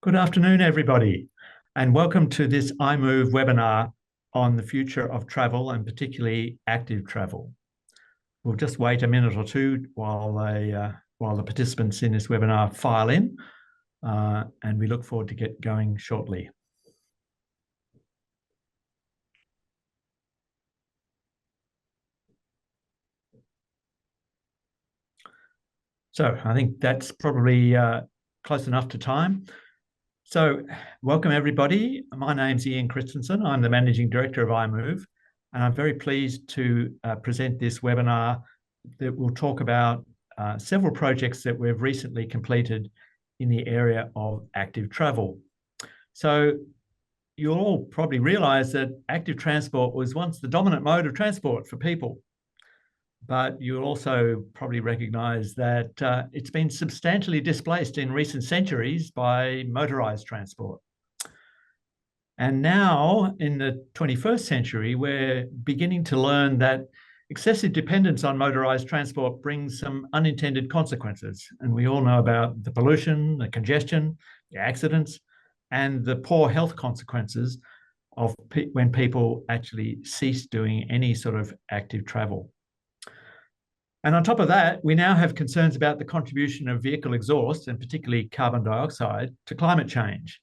Good afternoon, everybody, and welcome to this iMOVE webinar on the future of travel and particularly active travel. We'll just wait a minute or two while the participants in this webinar file in, and we look forward to get going shortly. So I think that's probably close enough to time. So welcome everybody. My name's Ian Christensen. I'm the Managing Director of iMOVE, and I'm very pleased to present this webinar that will talk about several projects that we've recently completed in the area of active travel. So you'll all probably realise that active transport was once the dominant mode of transport for people. But you'll also probably recognise that it's been substantially displaced in recent centuries by motorised transport. And now, in the 21st century, we're beginning to learn that excessive dependence on motorised transport brings some unintended consequences. And we all know about the pollution, the congestion, the accidents, and the poor health consequences of when people actually cease doing any sort of active travel. And on top of that, we now have concerns about the contribution of vehicle exhaust, and particularly carbon dioxide, to climate change.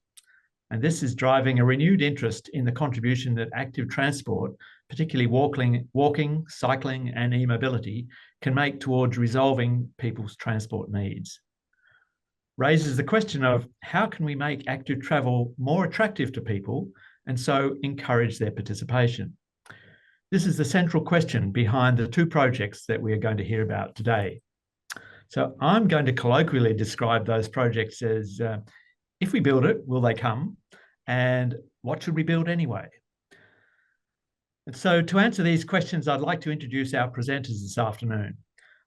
And this is driving a renewed interest in the contribution that active transport, particularly walking, cycling, and e-mobility, can make towards resolving people's transport needs. Raises the question of how can we make active travel more attractive to people and so encourage their participation? This is the central question behind the two projects that we are going to hear about today. So I'm going to colloquially describe those projects as if we build it, will they come? And what should we build anyway? And so to answer these questions, I'd like to introduce our presenters this afternoon.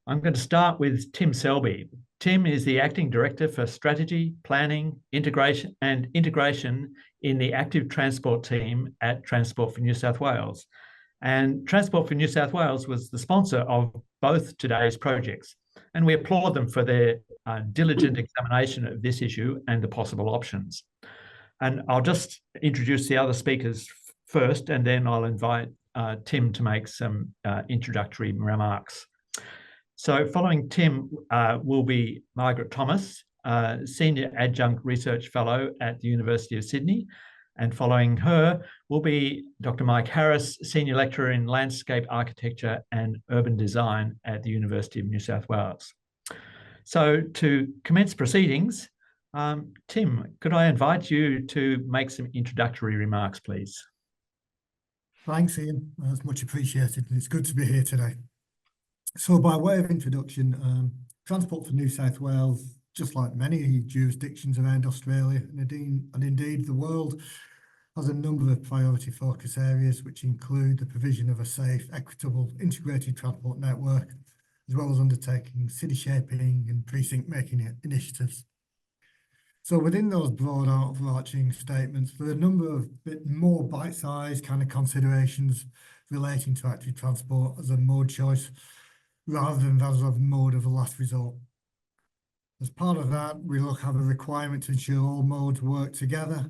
I'm going to start with Tim Selby. Tim is the Acting Director for Strategy, Planning, Integration in the Active Transport team at Transport for New South Wales. And Transport for New South Wales was the sponsor of both today's projects. And we applaud them for their diligent examination of this issue and the possible options. And I'll just introduce the other speakers first, and then I'll invite Tim to make some introductory remarks. So following Tim will be Margaret Thomas, Senior Adjunct Research Fellow at the University of Sydney. And following her will be Dr. Mike Harris, Senior Lecturer in Landscape Architecture and Urban Design at the University of New South Wales. So to commence proceedings, Tim, could I invite you to make some introductory remarks, please? Thanks, Ian. That's much appreciated. It's good to be here today. So by way of introduction, Transport for New South Wales, just like many jurisdictions around Australia and indeed the world, has a number of priority focus areas which include the provision of a safe, equitable, integrated transport network, as well as undertaking city shaping and precinct making initiatives. So within those broad overarching statements, there are a number of bit more bite-sized kind of considerations relating to active transport as a mode choice, rather than as a mode of last resort. As part of that, we have a requirement to ensure all modes work together.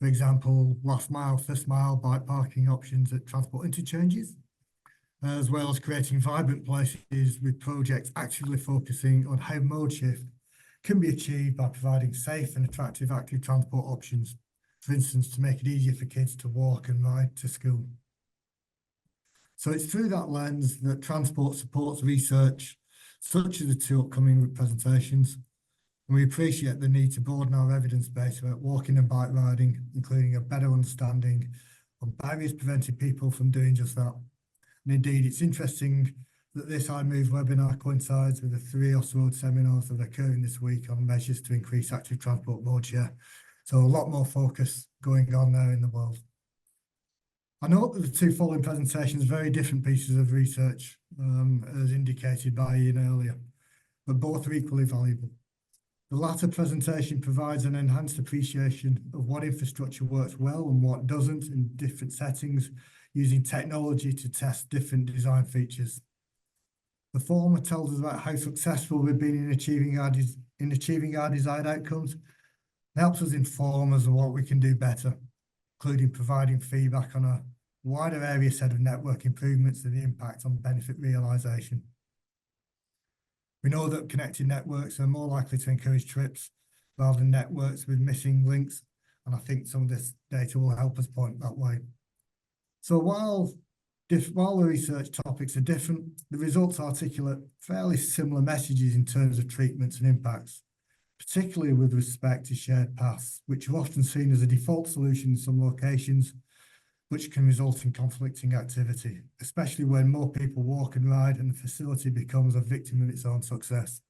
For example, last mile, first mile, bike parking options at transport interchanges, as well as creating vibrant places with projects actively focusing on how mode shift can be achieved by providing safe and attractive active transport options, for instance, to make it easier for kids to walk and ride to school. So it's through that lens that transport supports research, such as the two upcoming presentations. And we appreciate the need to broaden our evidence base about walking and bike riding, including a better understanding of barriers preventing people from doing just that. And indeed, it's interesting that this iMOVE webinar coincides with the 3 Off-Road seminars that are occurring this week on measures to increase active transport mode share. So a lot more focus going on there in the world. I note that the two following presentations are very different pieces of research, as indicated by Ian earlier, but both are equally valuable. The latter presentation provides an enhanced appreciation of what infrastructure works well and what doesn't in different settings, using technology to test different design features. The former tells us about how successful we've been in achieving our desired outcomes, helps us inform us of what we can do better, including providing feedback on a wider area set of network improvements and the impact on benefit realisation. We know that connected networks are more likely to encourage trips rather than networks with missing links, and I think some of this data will help us point that way. So while the research topics are different, the results articulate fairly similar messages in terms of treatments and impacts, particularly with respect to shared paths, which are often seen as a default solution in some locations, which can result in conflicting activity, especially when more people walk and ride and the facility becomes a victim of its own success.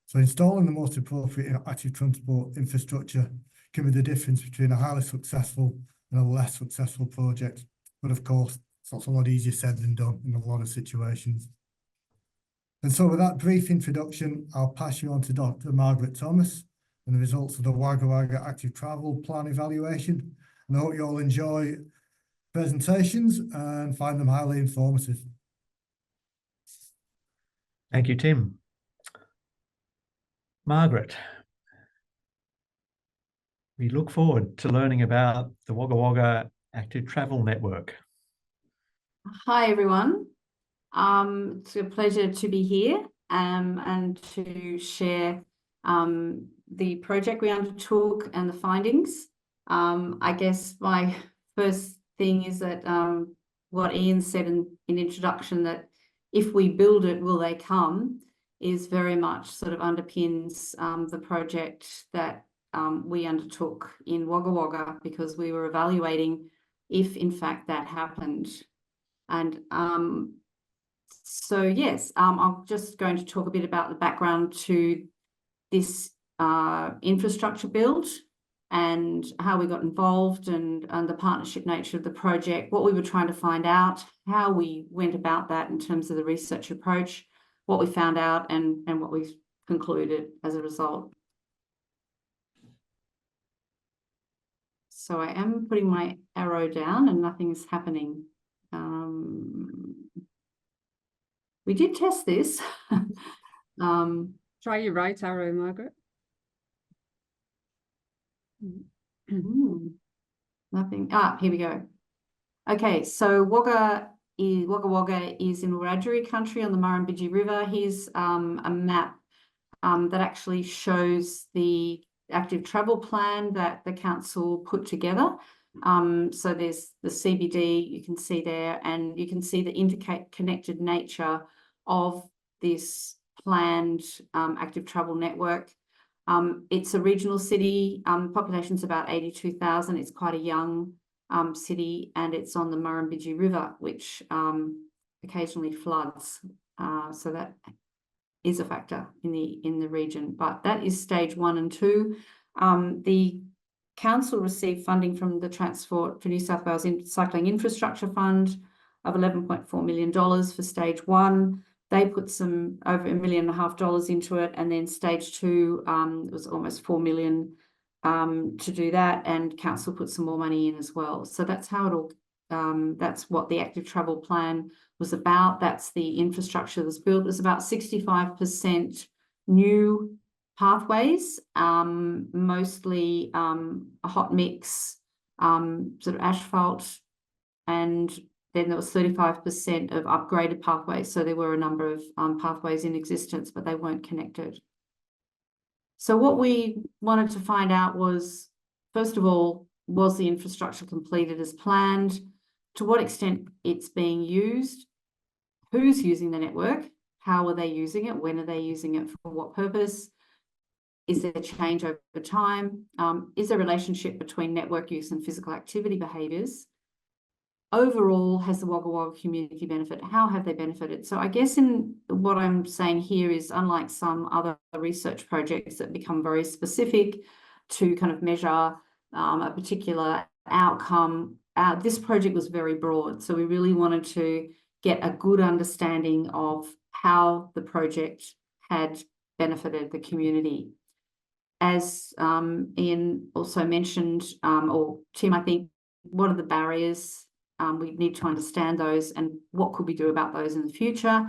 So installing the most appropriate active transport infrastructure can be the difference between a highly successful and a less successful project. But of course, it's a lot easier said than done in a lot of situations. And so with that brief introduction, I'll pass you on to Dr. Margaret Thomas and the results of the Wagga Wagga Active Travel Plan evaluation. And I hope you all enjoy presentations and find them highly informative. Thank you, Tim. Margaret, we look forward to learning about the Wagga Wagga Active Travel Network. Hi, everyone. It's a pleasure to be here and to share the project we undertook and the findings. I guess my first thing is that what Ian said in introduction, that if we build it, will they come, is very much sort of underpins the project that we undertook in Wagga Wagga, because we were evaluating if in fact that happened. And so yes, I'm just going to talk a bit about the background to this infrastructure build and how we got involved, and the partnership nature of the project, what we were trying to find out, how we went about that in terms of the research approach, what we found out, and what we concluded as a result. So I am putting my arrow down and nothing's happening. We did test this. Try your right arrow, Margaret. Nothing. Here we go. Okay, so Wagga Wagga is in Wiradjuri country on the Murrumbidgee River. Here's a map that actually shows the active travel plan that the council put together. So there's the CBD, you can see there, and you can see the interconnected nature of this planned active travel network. It's a regional city, population's about 82,000. It's quite a young city, and it's on the Murrumbidgee River, which occasionally floods. So that is a factor in the region, but that is stage 1 and 2. The council received funding from the Transport for New South Wales Cycling Infrastructure Fund of $11.4 million for stage 1. They put some over $1.5 million into it, and then stage 2 was almost $4 million to do that, and council put some more money in as well. So that's how it all. That's what the active travel plan was about. That's the infrastructure that was built. It was about 65% new pathways, mostly a hot mix, sort of asphalt, and then there was 35% of upgraded pathways. So there were a number of pathways in existence, but they weren't connected. So what we wanted to find out was, first of all, was the infrastructure completed as planned? To what extent it's being used? Who's using the network? How are they using it? When are they using it? For what purpose? Is there change over time? Is there a relationship between network use and physical activity behaviours? Overall, has the Wagga Wagga community benefited? How have they benefited? So I guess in what I'm saying here is, unlike some other research projects that become very specific to kind of measure a particular outcome, this project was very broad. So we really wanted to get a good understanding of how the project had benefited the community. As Ian also mentioned, or Tim, I think, what are the barriers? We need to understand those, and what could we do about those in the future.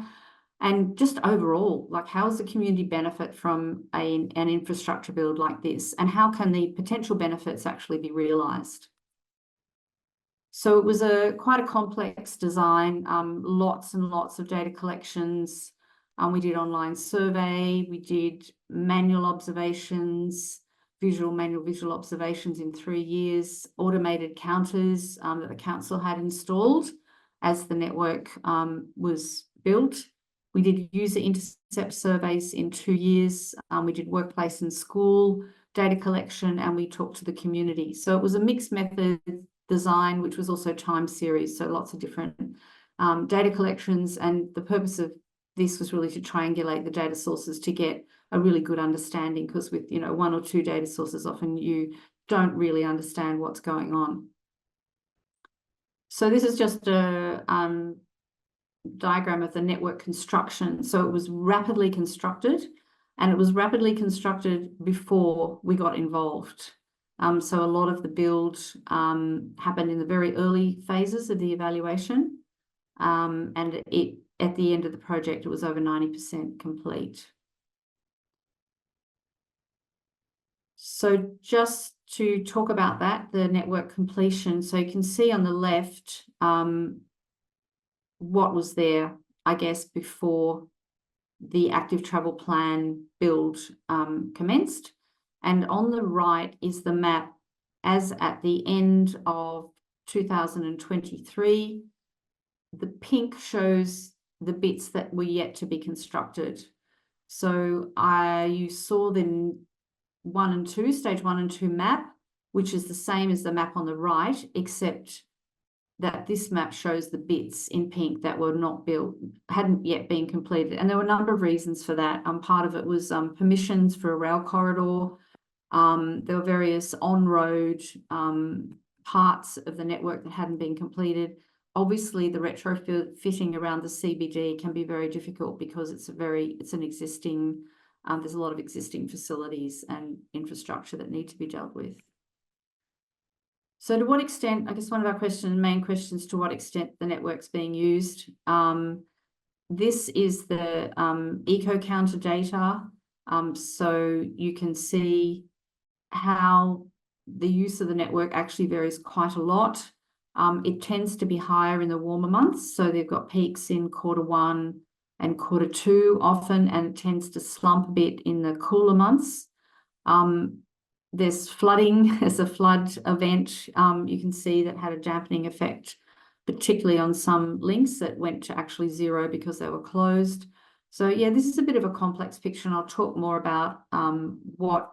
And just overall, like, how does the community benefit from an infrastructure build like this? And how can the potential benefits actually be realised? So it was quite a complex design, lots and lots of data collections. We did online survey, we did manual observations, manual visual observations in 3 years, automated counters that the council had installed as the network was built. We did user intercept surveys in 2 years. We did workplace and school data collection, and we talked to the community. So it was a mixed method design, which was also time series, so lots of different data collections. And the purpose of this was really to triangulate the data sources to get a really good understanding, because with 1 or 2 data sources, often you don't really understand what's going on. So this is just a diagram of the network construction. So it was rapidly constructed, and it was rapidly constructed before we got involved. So a lot of the build happened in the very early phases of the evaluation, and at the end of the project, it was over 90% complete. So just to talk about that, the network completion. So you can see on the left what was there, I guess, before the active travel plan build commenced. And on the right is the map as at the end of 2023. The pink shows the bits that were yet to be constructed. So you saw the 1 and 2, stage 1 and 2 map, which is the same as the map on the right, except that this map shows the bits in pink that were not built, hadn't yet been completed. And there were a number of reasons for that. Part of it was permissions for a rail corridor. There were various on-road parts of the network that hadn't been completed. Obviously, the retrofitting around the CBD can be very difficult because it's an existing, there's a lot of existing facilities and infrastructure that need to be dealt with. So to what extent, I guess one of our main questions, to what extent the network's being used. This is the eco counter data. So you can see how the use of the network actually varies quite a lot. It tends to be higher in the warmer months. So they've got peaks in Q1 and Q2 often, and it tends to slump a bit in the cooler months. There's flooding as a flood event. You can see that had a dampening effect, particularly on some links that went to actually 0 because they were closed. So yeah, this is a bit of a complex picture, and I'll talk more about what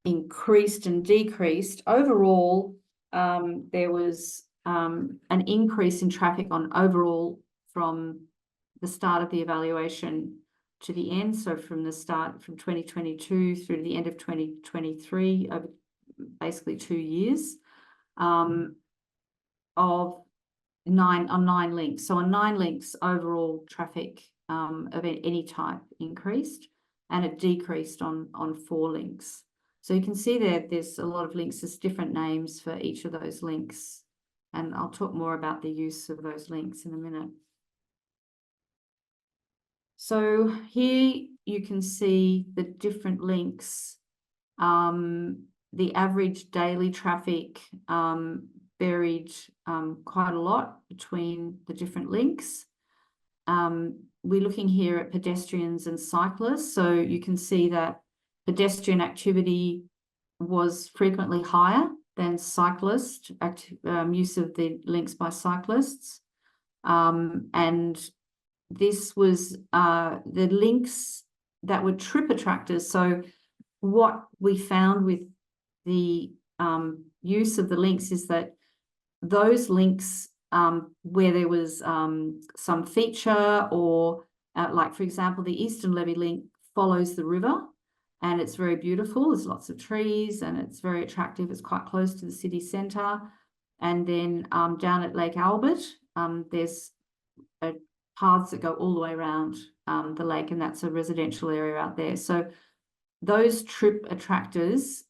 increased and decreased. Overall, there was an increase in traffic on overall from the start of the evaluation to the end. So from the start, from 2022 through to the end of 2023, over basically 2 years, of 9 links. So on 9 links, overall traffic of any type increased, and it decreased on 4 links. So you can see there's a lot of links, there's different names for each of those links. And I'll talk more about the use of those links in a minute. So here you can see the different links. The average daily traffic varied quite a lot between the different links. We're looking here at pedestrians and cyclists. So you can see that pedestrian activity was frequently higher than cyclist use of the links by cyclists. And this was the links that were trip attractors. So what we found with the use of the links is that those links where there was some feature or like, for example, the Eastern Levee link follows the river, and it's very beautiful. There's lots of trees and it's very attractive. It's quite close to the city centre. And then down at Lake Albert, there's paths that go all the way around the lake, and that's a residential area out there. So those trip attractors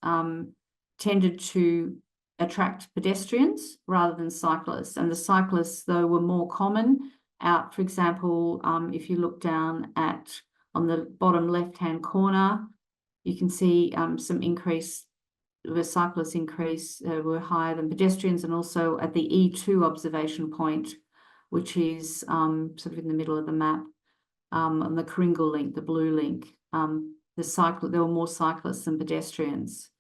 tended to attract pedestrians rather than cyclists. And the cyclists, though, were more common out. For example, if you look down on the bottom left-hand corner, you can see some increase, where cyclists were higher than pedestrians, and also at the E2 observation point, which is sort of in the middle of the map, on the Kringle link, the blue link. There were more cyclists than pedestrians.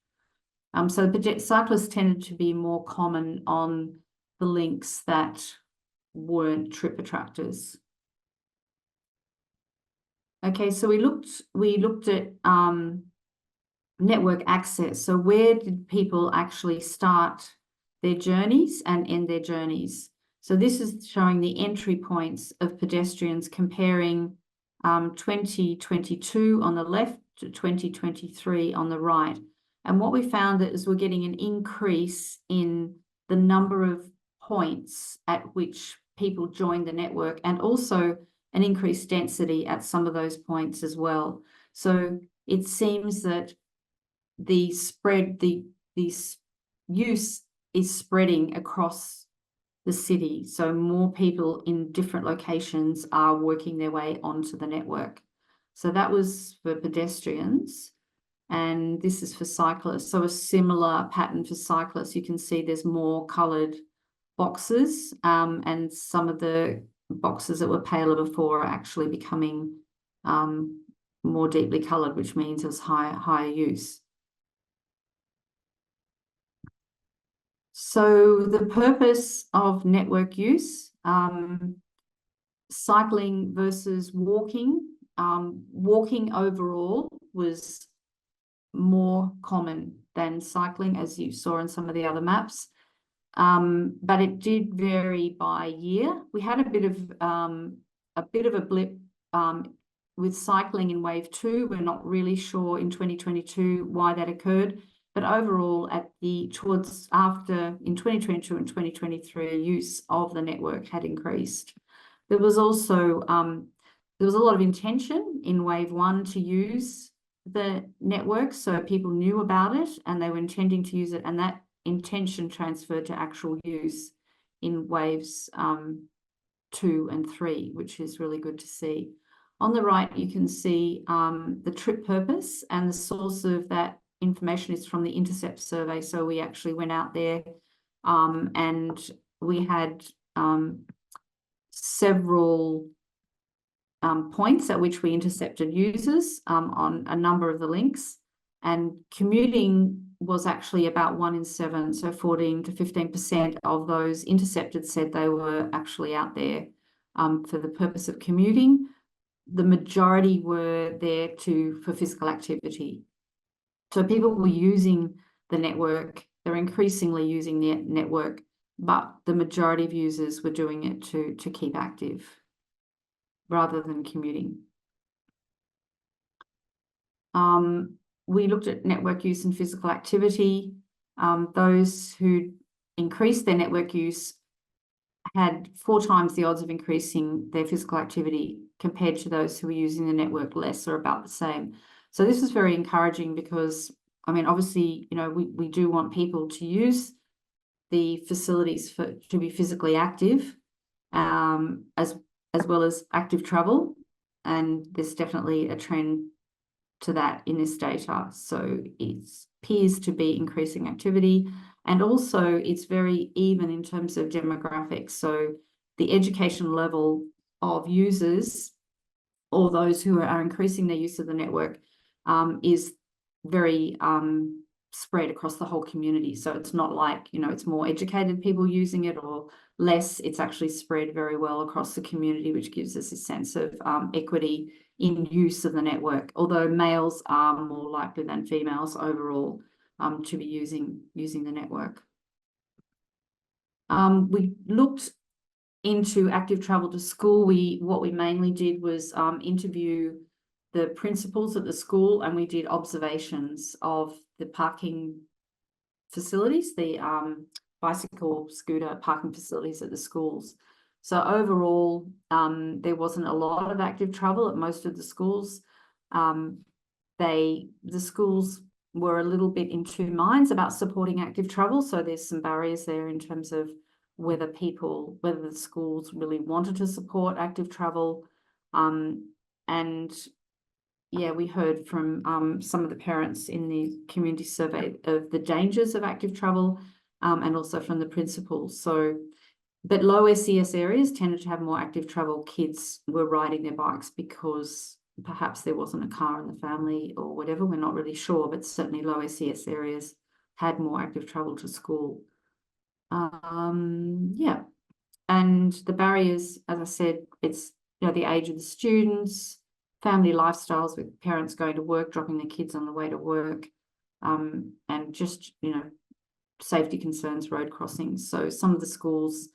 So cyclists tended to be more common on the links that weren't trip attractors. Okay, so we looked at network access. So where did people actually start their journeys and end their journeys? So this is showing the entry points of pedestrians, comparing 2022 on the left to 2023 on the right. And what we found is we're getting an increase in the number of points at which people join the network, and also an increased density at some of those points as well. So it seems that the use is spreading across the city. So more people in different locations are working their way onto the network. So that was for pedestrians, and this is for cyclists. So a similar pattern for cyclists. You can see there's more coloured boxes, and some of the boxes that were paler before are actually becoming more deeply coloured, which means there's higher use. So the purpose of network use, cycling versus walking. Walking overall was more common than cycling, as you saw in some of the other maps. But it did vary by year. We had a bit of a blip with cycling in wave 2. We're not really sure in 2022 why that occurred, but overall in 2022 and 2023, use of the network had increased. There was also a lot of intention in wave 1 to use the network, so people knew about it and they were intending to use it, and that intention transferred to actual use in waves 2 and 3, which is really good to see. On the right, you can see the trip purpose, and the source of that information is from the Intercept survey. So we actually went out there and we had several points at which we intercepted users on a number of the links, and commuting was actually about 1 in 7, so 14 to 15% of those intercepted said they were actually out there for the purpose of commuting. The majority were there for physical activity. So people were using the network, they're increasingly using the network, but the majority of users were doing it to keep active rather than commuting. We looked at network use and physical activity. Those who increased their network use had 4 times the odds of increasing their physical activity compared to those who were using the network less, or about the same. So this is very encouraging because, I mean, obviously, you know, we do want people to use the facilities to be physically active, as well as active travel, and there's definitely a trend to that in this data. So it appears to be increasing activity, and also it's very even in terms of demographics. So the education level of users, or those who are increasing their use of the network, is very spread across the whole community. So it's not like, you know, it's more educated people using it or less. It's actually spread very well across the community, which gives us a sense of equity in use of the network, although males are more likely than females overall to be using the network. We looked into active travel to school. What we mainly did was interview the principals at the school, and we did observations of the parking facilities, the bicycle, scooter parking facilities at the schools. So overall, there wasn't a lot of active travel at most of the schools. The schools were a little bit in two minds about supporting active travel. So there's some barriers there in terms of whether the schools really wanted to support active travel. And yeah, we heard from some of the parents in the community survey of the dangers of active travel, and also from the principals. So, but low SES areas tended to have more active travel. Kids were riding their bikes because perhaps there wasn't a car in the family or whatever. We're not really sure, but certainly low SES areas had more active travel to school. Yeah, and the barriers, as I said, it's the age of the students, family lifestyles with parents going to work, dropping their kids on the way to work, and just safety concerns, road crossings. So some of the schools,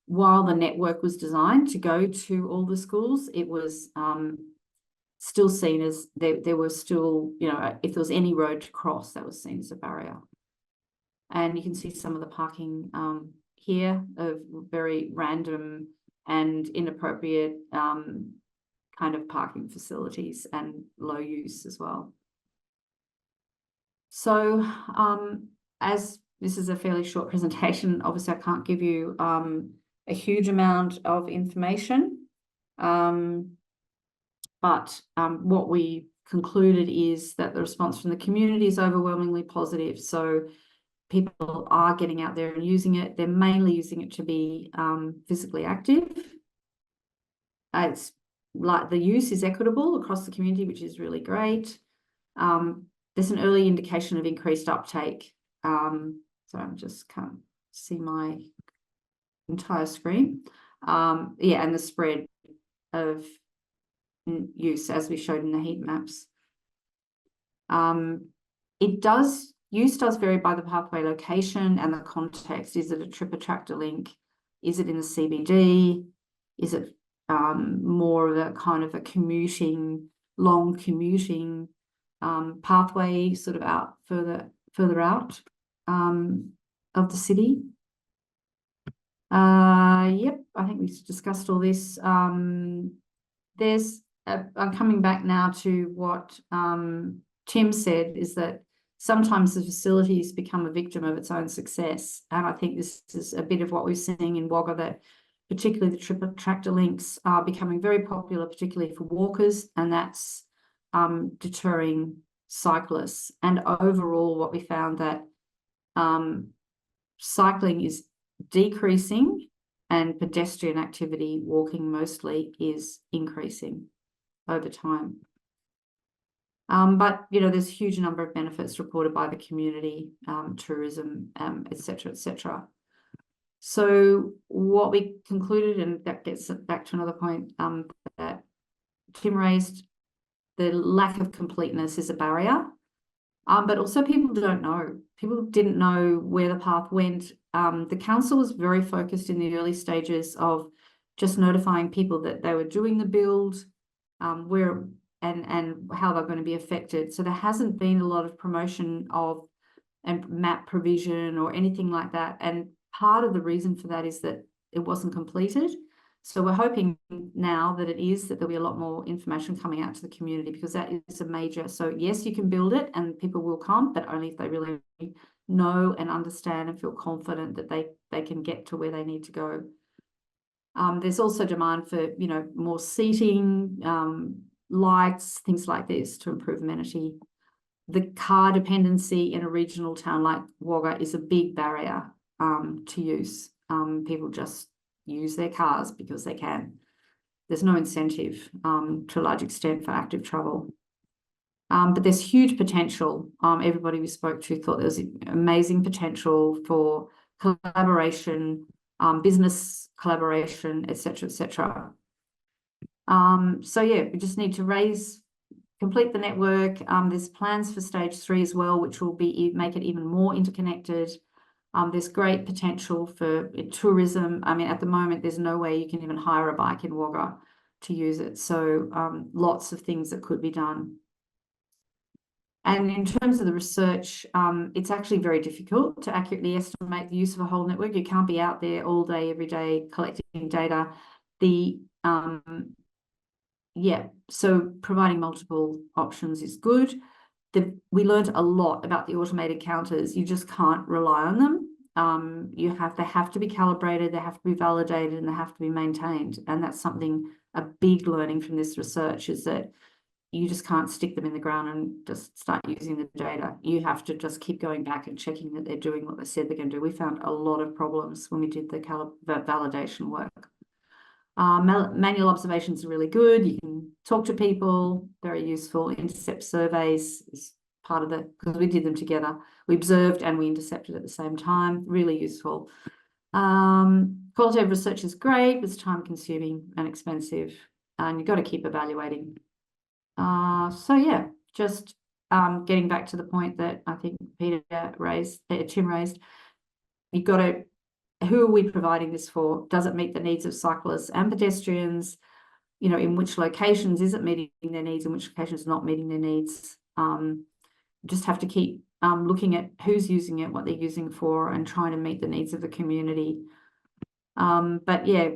while the network was designed to go to all the schools, it was still seen as there were still, if there was any road to cross, that was seen as a barrier. And you can see some of the parking here of very random and inappropriate kind of parking facilities and low use as well. So as this is a fairly short presentation, obviously I can't give you a huge amount of information, but what we concluded is that the response from the community is overwhelmingly positive. So people are getting out there and using it. They're mainly using it to be physically active. It's like the use is equitable across the community, which is really great. There's an early indication of increased uptake. So I just can't see my entire screen. Yeah, and the spread of use as we showed in the heat maps. Use does vary by the pathway location and the context. Is it a trip attractor link? Is it in the CBD? Is it more of a kind of a long commuting pathway sort of out further out of the city? Yep, I think we've discussed all this. I'm coming back now to what Tim said, is that sometimes the facilities become a victim of its own success. And I think this is a bit of what we're seeing in Wagga, that particularly the trip attractor links are becoming very popular, particularly for walkers, and that's deterring cyclists. And overall, what we found that cycling is decreasing and pedestrian activity, walking mostly, is increasing over time. But there's a huge number of benefits reported by the community, tourism, et cetera. So what we concluded, and that gets back to another point that Tim raised, the lack of completeness is a barrier. But also people don't know. People didn't know where the path went. The council was very focused in the early stages of just notifying people that they were doing the build, where and how they're going to be affected. So there hasn't been a lot of promotion of and map provision or anything like that. And part of the reason for that is that it wasn't completed. So we're hoping now that it is, that there'll be a lot more information coming out to the community, because that is a major. So yes, you can build it and people will come, but only if they really know and understand and feel confident that they can get to where they need to go. There's also demand for more seating, lights, things like this to improve amenity. The car dependency in a regional town like Wagga is a big barrier to use. People just use their cars because they can. There's no incentive to a large extent for active travel. But there's huge potential. Everybody we spoke to thought there was amazing potential for collaboration, business collaboration, et cetera. So yeah, we just need to complete the network. There's plans for stage 3 as well, which will make it even more interconnected. There's great potential for tourism. I mean, at the moment, there's no way you can even hire a bike in Wagga to use it. So lots of things that could be done. And in terms of the research, it's actually very difficult to accurately estimate the use of a whole network. You can't be out there all day, every day, collecting data. So providing multiple options is good. We learned a lot about the automated counters. You just can't rely on them. they have to be calibrated, they have to be validated, and they have to be maintained. And that's something, a big learning from this research, is that you just can't stick them in the ground and just start using the data. You have to just keep going back and checking that they're doing what they said they're going to do. We found a lot of problems when we did the validation work. Manual observations are really good. You can talk to people, very useful. Intercept surveys is part of because we did them together. We observed and we intercepted at the same time, really useful. Qualitative research is great, but it's time consuming and expensive, and you've got to keep evaluating. So yeah, just getting back to the point that I think Tim raised, you've got to, who are we providing this for? Does it meet the needs of cyclists and pedestrians? You know, in which locations is it meeting their needs, in which locations not meeting their needs? Just have to keep looking at who's using it, what they're using for, and trying to meet the needs of the community. But yeah,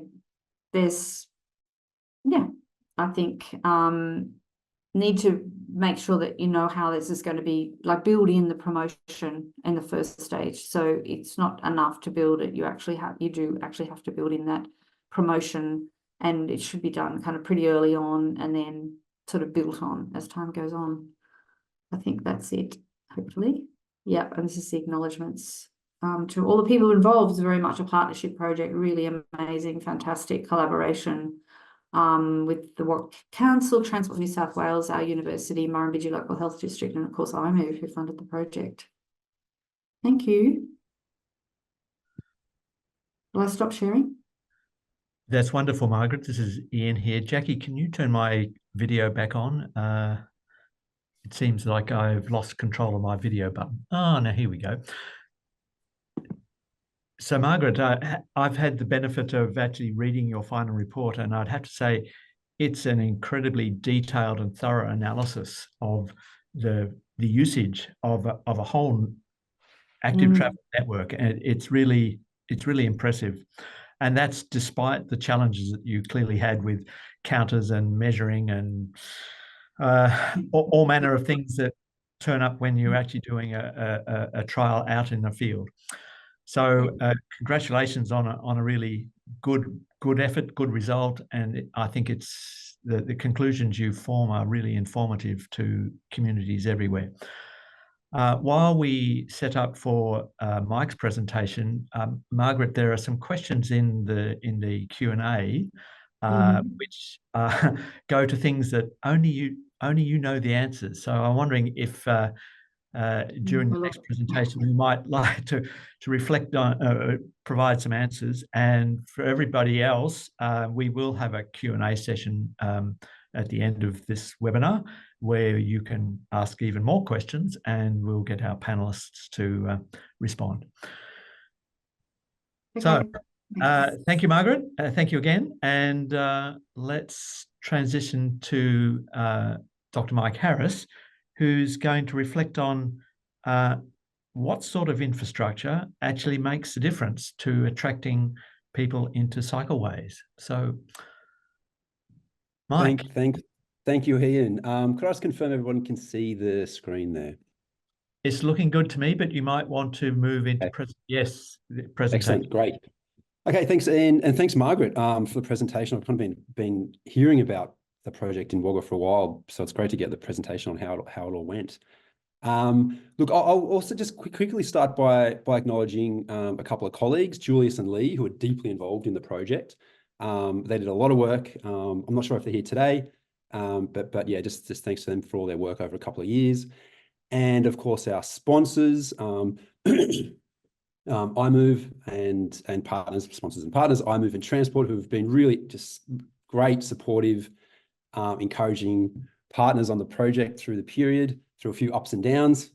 I think need to make sure that you know how this is going to be, like, build in the promotion in the first stage. So it's not enough to build it. You do actually have to build in that promotion, and it should be done kind of pretty early on and then sort of built on as time goes on. I think that's it, hopefully. Yeah, and this is the acknowledgements to all the people involved. It's very much a partnership project, really amazing, fantastic collaboration with the Wagga Council, Transport New South Wales, our university, Murrumbidgee Local Health District, and of course iMOVE, who funded the project. Thank you. Will I stop sharing? That's wonderful, Margaret. This is Ian here. Jackie, can you turn my video back on? It seems like I've lost control of my video button. Oh, now here we go. So, Margaret, I've had the benefit of actually reading your final report, and I'd have to say it's an incredibly detailed and thorough analysis of the usage of a whole active travel network, and it's really impressive. And that's despite the challenges that you clearly had with counters and measuring and all manner of things that turn up when you're actually doing a trial out in the field. So congratulations on a really good effort, good result, and I think it's the conclusions you form are really informative to communities everywhere. While we set up for Mike's presentation, Margaret, there are some questions in the Q&A which go to things that only you know the answers. So I'm wondering if during the next presentation we might like to reflect on, provide some answers, and for everybody else, we will have a Q&A session at the end of this webinar where you can ask even more questions, and we'll get our panelists to respond. Okay. So thank you, Margaret. Thank you again. And let's transition to Dr. Mike Harris, who's going to reflect on what sort of infrastructure actually makes a difference to attracting people into cycleways. So, Mike. Thank you, Ian. Could I just confirm everyone can see the screen there? It's looking good to me, but you might want to move into presentation. Excellent, great. Okay, thanks, Ian, and thanks, Margaret, for the presentation. I've kind of been hearing about the project in Wagga for a while, so it's great to get the presentation on how it all went. Look, I'll also just quickly start by acknowledging a couple of colleagues, Julius and Lee, who are deeply involved in the project. They did a lot of work. I'm not sure if they're here today, but yeah, just thanks to them for all their work over a couple of years. And of course, our sponsors, iMOVE and partners, sponsors and partners, iMOVE and Transport, who have been really just great, supportive, encouraging partners on the project through the period, through a few ups and downs.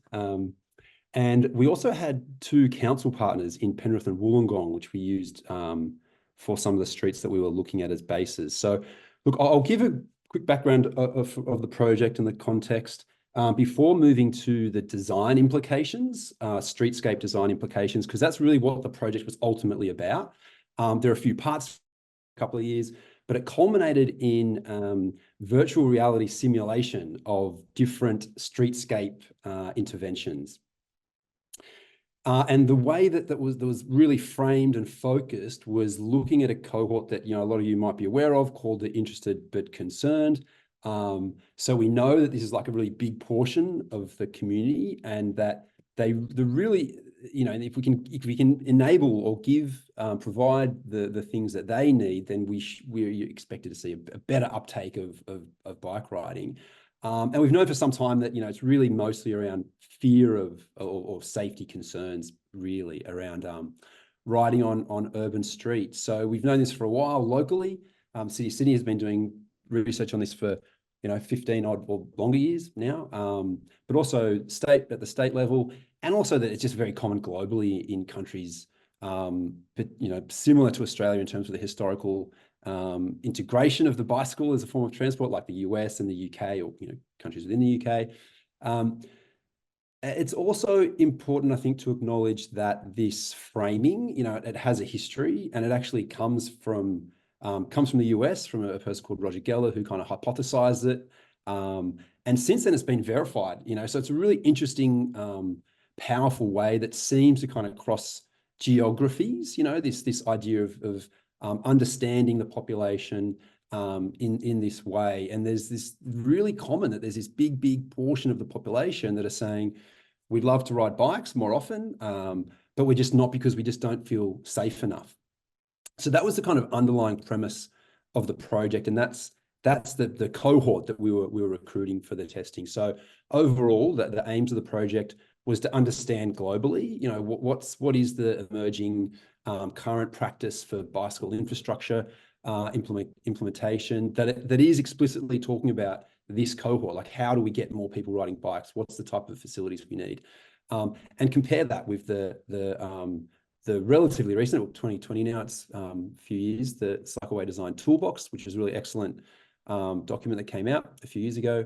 And we also had 2 council partners in Penrith and Wollongong, which we used for some of the streets that we were looking at as bases. So look, I'll give a quick background of the project and the context before moving to the design implications, streetscape design implications, because that's really what the project was ultimately about. There are a few parts, a couple of years, but it culminated in virtual reality simulation of different streetscape interventions. And the way that was really framed and focused was looking at a cohort that, a lot of you might be aware of, called the interested but concerned. So we know that this is like a really big portion of the community, and that the really, if we can enable or provide the things that they need, then we're expected to see a better uptake of bike riding. And we've known for some time that, it's really mostly around fear of or safety concerns, really around riding on urban streets. So we've known this for a while locally. City of Sydney has been doing research on this for 15 odd or longer years now, but also at the state level, and also that it's just very common globally in countries, but similar to Australia in terms of the historical integration of the bicycle as a form of transport, like the US and the UK, or countries within the UK. It's also important, I think, to acknowledge that this framing, it has a history, and it actually comes from the US, from a person called Roger Geller, who kind of hypothesized it. And since then, it's been verified. So it's a really interesting, powerful way that seems to kind of cross geographies. This idea of understanding the population in this way. And there's this really common that there's this big portion of the population that are saying, we'd love to ride bikes more often, but we're just not, because we just don't feel safe enough. So that was the kind of underlying premise of the project, and that's the cohort that we were recruiting for the testing. So overall, the aims of the project was to understand globally, what is the emerging current practice for bicycle infrastructure implementation that is explicitly talking about this cohort, like how do we get more people riding bikes? What's the type of facilities we need? And compare that with the relatively recent, 2020 now, it's a few years, the Cycleway Design Toolbox, which is a really excellent document that came out a few years ago,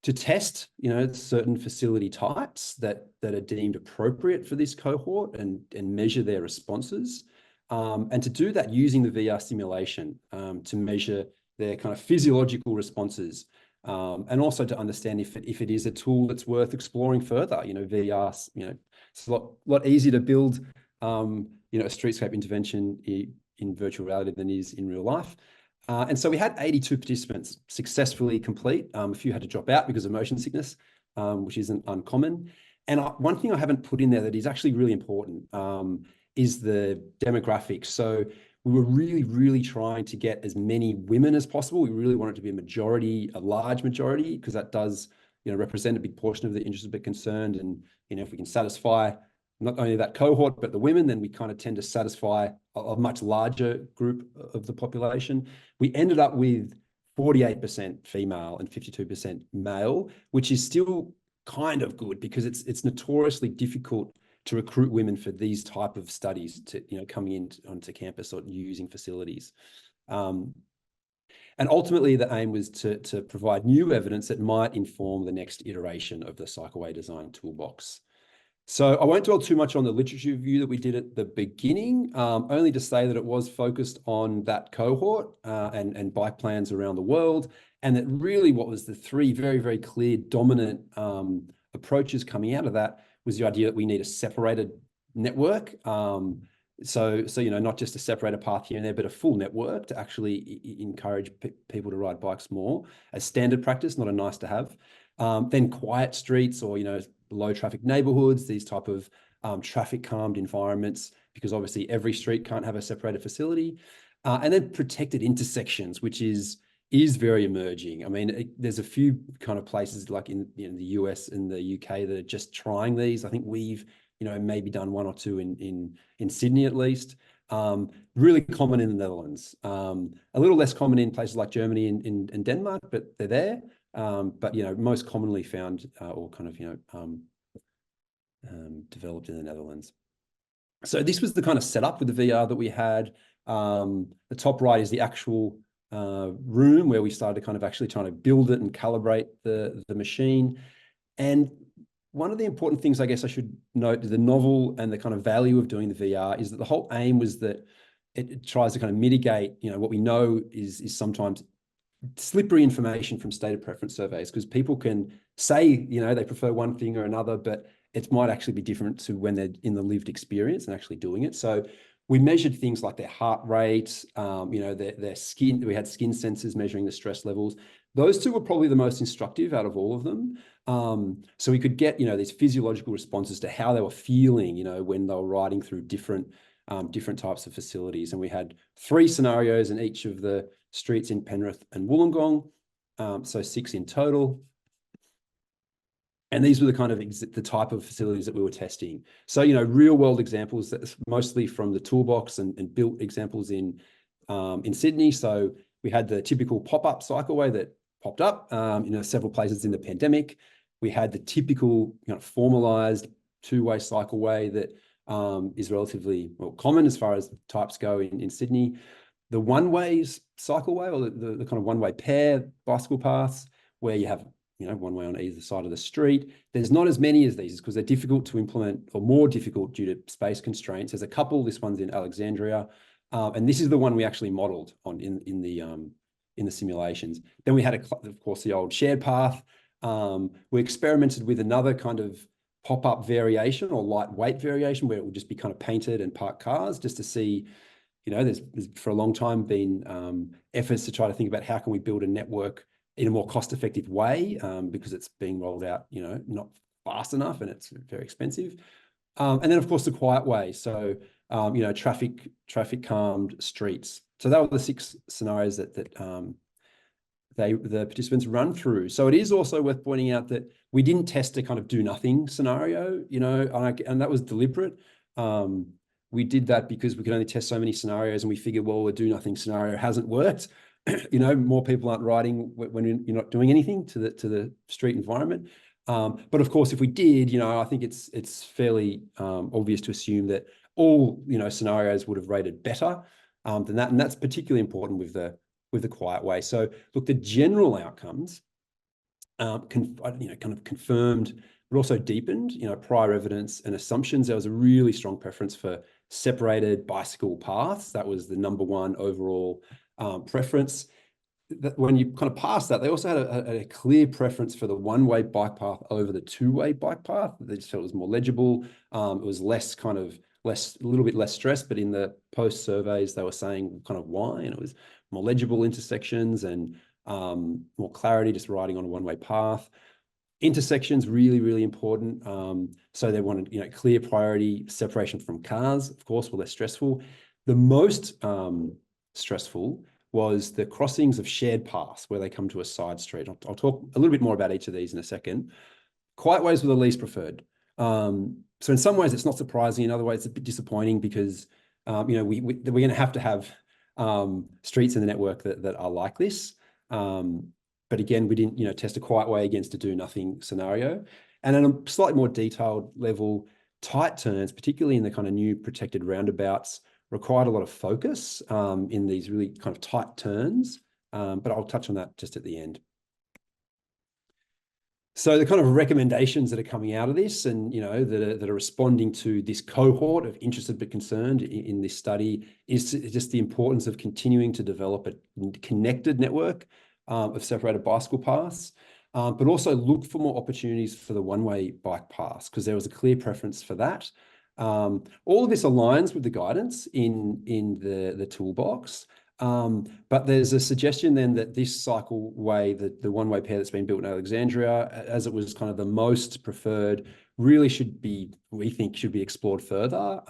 to test, certain facility types that are deemed appropriate for this cohort and measure their responses. And to do that using the VR simulation to measure their kind of physiological responses, and also to understand if it is a tool that's worth exploring further. VR, it's a lot easier to build a streetscape intervention in virtual reality than is in real life. And so we had 82 participants successfully complete. A few had to drop out because of motion sickness, which isn't uncommon. And one thing I haven't put in there that is actually really important is the demographics. So we were really trying to get as many women as possible. We really want it to be a large majority, because that does, represent a big portion of the interested but concerned. And, if we can satisfy not only that cohort, but the women, then we kind of tend to satisfy a much larger group of the population. We ended up with 48% female and 52% male, which is still kind of good, because it's notoriously difficult to recruit women for these type of studies to, coming in onto campus or using facilities. And ultimately, the aim was to provide new evidence that might inform the next iteration of the Cycleway Design Toolbox. So I won't dwell too much on the literature review that we did at the beginning, only to say that it was focused on that cohort and bike plans around the world, and that really what was the three very clear dominant approaches coming out of that was the idea that we need a separated network. So not just a separated path here and there, but a full network to actually encourage people to ride bikes more as standard practice, not a nice to have. Then quiet streets, or low traffic neighborhoods, these type of traffic calmed environments, because obviously every street can't have a separated facility. And then protected intersections, which is very emerging. I mean, there's a few kind of places like in the US and the UK that are just trying these. I think we've maybe done one or two in Sydney at least. Really common in the Netherlands. A little less common in places like Germany and Denmark, but they're there. But most commonly found or kind of developed in the Netherlands. So this was the kind of setup with the VR that we had. The top right is the actual room where we started kind of actually trying to build it and calibrate the machine. And one of the important things, I guess I should note, the novel and the kind of value of doing the VR is that the whole aim was that it tries to kind of mitigate, what we know is sometimes slippery information from stated preference surveys, because people can say, they prefer one thing or another, but it might actually be different to when they're in the lived experience and actually doing it. So we measured things like their heart rate, their skin. We had skin sensors measuring the stress levels. Those two were probably the most instructive out of all of them. So we could get, these physiological responses to how they were feeling, when they were riding through different types of facilities. And we had 3 scenarios in each of the streets in Penrith and Wollongong, so 6 in total. And these were the kind of the type of facilities that we were testing. So, real world examples, that's mostly from the toolbox and built examples in Sydney. So we had the typical pop-up cycleway that popped up, several places in the pandemic. We had the typical formalized 2-way cycleway that is relatively common as far as types go in Sydney. The one-ways cycleway, or the kind of one-way pair bicycle paths, where you have one way on either side of the street. There's not as many as these because they're difficult to implement, or more difficult due to space constraints. There's a couple. This one's in Alexandria, and this is the one we actually modelled on in the simulations. Then we had, of course, the old shared path. We experimented with another kind of pop-up variation or lightweight variation where it would just be kind of painted and parked cars, just to see. There's for a long time been efforts to try to think about how can we build a network in a more cost-effective way, because it's being rolled out, not fast enough and it's very expensive. And then, of course, the quiet way. So, traffic calmed streets. So that were the 6 scenarios that the participants run through. So it is also worth pointing out that we didn't test a kind of do nothing scenario, and that was deliberate. We did that because we could only test so many scenarios, and we figured, well, a do nothing scenario hasn't worked. More people aren't riding when you're not doing anything to the street environment. But of course, if we did, I think it's fairly obvious to assume that all scenarios would have rated better than that, and that's particularly important with the quiet way. So look, the general outcomes, kind of confirmed, but also deepened, prior evidence and assumptions. There was a really strong preference for separated bicycle paths. That was the #1 overall preference. That when you kind of pass that, they also had a clear preference for the one-way bike path over the 2-way bike path. They just felt it was more legible. It was a little bit less stress, but in the post surveys, they were saying kind of why, and it was more legible intersections and more clarity just riding on a one-way path. Intersections, really, really important. So they wanted, clear priority, separation from cars, of course, were less stressful. The most stressful was the crossings of shared paths where they come to a side street. I'll talk a little bit more about each of these in a second. Quiet ways were the least preferred. So in some ways, it's not surprising. In other ways, it's a bit disappointing because, we're going to have streets in the network that are like this. But again, we didn't, test a quiet way against a do nothing scenario. And at a slightly more detailed level, tight turns, particularly in the kind of new protected roundabouts, required a lot of focus in these really kind of tight turns. But I'll touch on that just at the end. So the kind of recommendations that are coming out of this and, that are responding to this cohort of interested but concerned in this study is just the importance of continuing to develop a connected network of separated bicycle paths, but also look for more opportunities for the one-way bike paths, because there was a clear preference for that. All of this aligns with the guidance in the toolbox, but there's a suggestion then that this cycleway, the one-way pair that's been built in Alexandria, as it was kind of the most preferred, really we think should be explored further,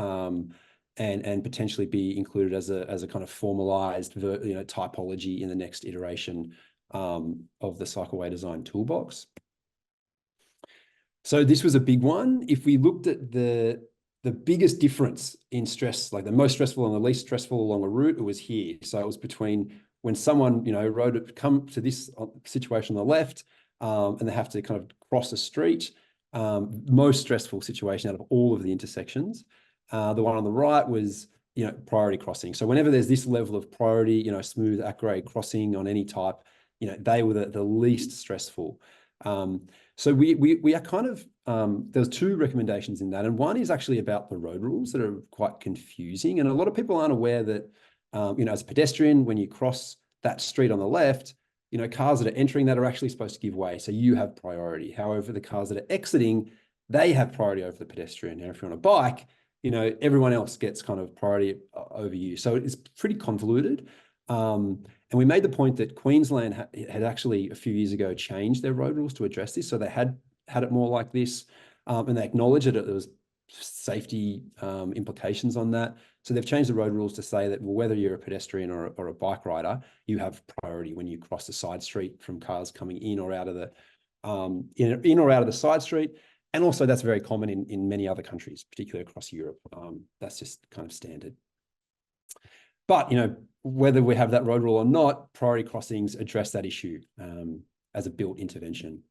and potentially be included as a kind of formalized typology in the next iteration of the cycleway design toolbox. So this was a big one. If we looked at the biggest difference in stress, like the most stressful and the least stressful along a route, it was here. So it was between when someone, come to this situation on the left, and they have to kind of cross a street, most stressful situation out of all of the intersections. The one on the right was, priority crossing. So whenever there's this level of priority, smooth, accurate crossing on any type, they were the least stressful. So we are kind of, there's 2 recommendations in that. And one is actually about the road rules that are quite confusing. And a lot of people aren't aware that, as a pedestrian, when you cross that street on the left, cars that are entering that are actually supposed to give way. So you have priority. However, the cars that are exiting, they have priority over the pedestrian. Now, if you're on a bike, you know, everyone else gets kind of priority over you. So it's pretty convoluted. And we made the point that Queensland had actually a few years ago changed their road rules to address this. So they had it more like this, and they acknowledged that there was safety implications on that. So they've changed the road rules to say that, well, whether you're a pedestrian or a bike rider, you have priority when you cross the side street from cars coming in or out of the in or out of the side street. And also that's very common in many other countries, particularly across Europe. That's just kind of standard. But, you know, whether we have that road rule or not, priority crossings address that issue as a built intervention.